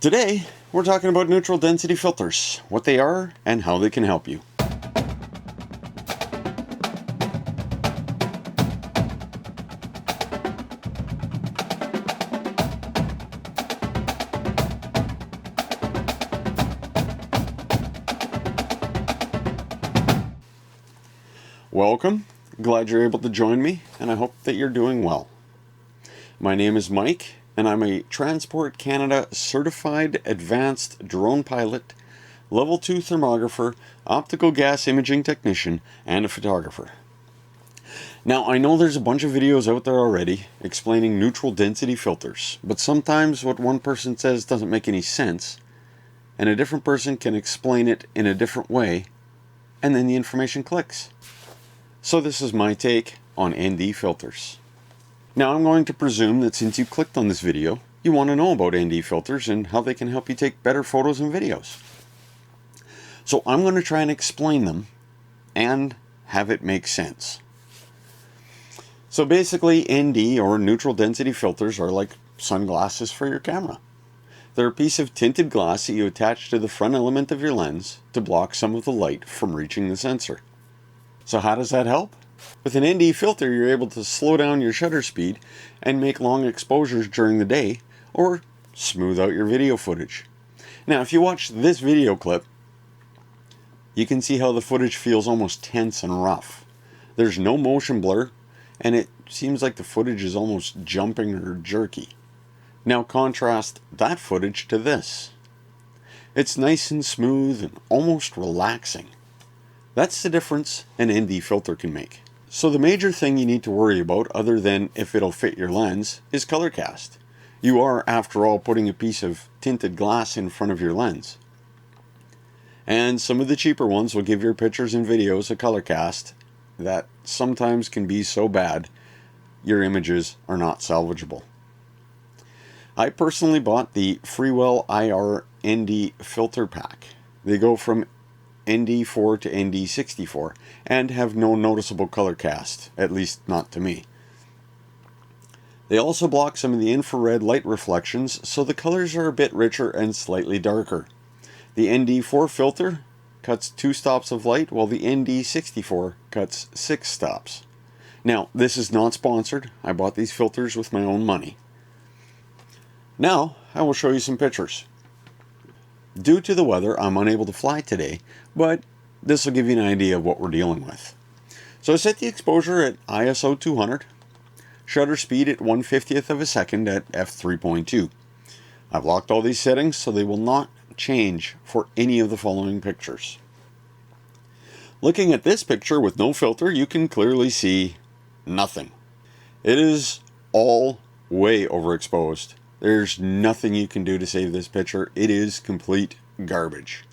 Today, we're talking about neutral density filters, what they are, and how they can help you. Welcome, glad you're able to join me, and I hope that you're doing well. My name is Mike, and I'm a Transport Canada Certified Advanced Drone Pilot, Level 2 Thermographer, Optical Gas Imaging Technician, and a photographer. Now, I know there's a bunch of videos out there already explaining neutral density filters, but sometimes what one person says doesn't make any sense, and a different person can explain it in a different way, and then the information clicks. So this is my take on ND filters. Now I'm going to presume that since you clicked on this video, you want to know about ND filters and how they can help you take better photos and videos. So I'm going to try and explain them and have it make sense. So basically ND or neutral density filters are like sunglasses for your camera. They're a piece of tinted glass that you attach to the front element of your lens to block some of the light from reaching the sensor. So how does that help? With an ND filter, you're able to slow down your shutter speed and make long exposures during the day, or smooth out your video footage. Now, if you watch this video clip, you can see how the footage feels almost tense and rough. There's no motion blur, and it seems like the footage is almost jumping or jerky. Now contrast that footage to this. It's nice and smooth and almost relaxing. That's the difference an ND filter can make. So the major thing you need to worry about, other than if it'll fit your lens, is color cast. You are, after all, putting a piece of tinted glass in front of your lens. And some of the cheaper ones will give your pictures and videos a color cast that sometimes can be so bad your images are not salvageable. I personally bought the Freewell IR Nd Filter pack. They go from ND4 to ND64 and have no noticeable color cast, at least not to me. They also block some of the infrared light reflections, so the colors are a bit richer and slightly darker. The ND4 filter cuts 2 stops of light, while the ND64 cuts 6 stops. Now, this is not sponsored. I bought these filters with my own money. Now, I will show you some pictures. Due to the weather, I'm unable to fly today, but this will give you an idea of what we're dealing with. So I set the exposure at ISO 200, shutter speed at 1/50th of a second at f3.2. I've locked all these settings so they will not change for any of the following pictures. Looking at this picture with no filter, you can clearly see nothing. It is all way overexposed. There's nothing you can do to save this picture. It is complete garbage.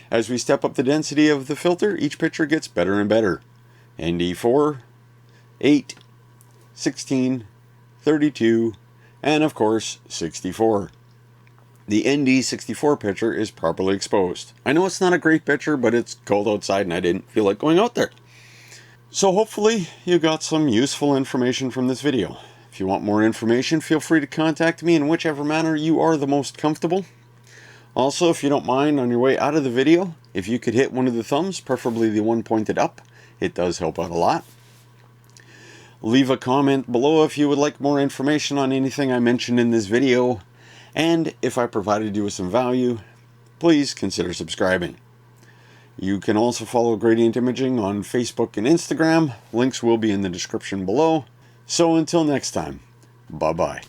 As we step up the density of the filter, each picture gets better and better. ND4, 8, 16, 32, and of course 64. The ND64 picture is properly exposed. I know it's not a great picture, but it's cold outside and I didn't feel like going out there. So hopefully you got some useful information from this video. If you want more information, feel free to contact me in whichever manner you are the most comfortable. Also, if you don't mind, on your way out of the video, if you could hit one of the thumbs, preferably the one pointed up, it does help out a lot. Leave a comment below if you would like more information on anything I mentioned in this video. And if I provided you with some value, please consider subscribing. You can also follow Gradient Imaging on Facebook and Instagram. Links will be in the description below. So until next time, bye-bye.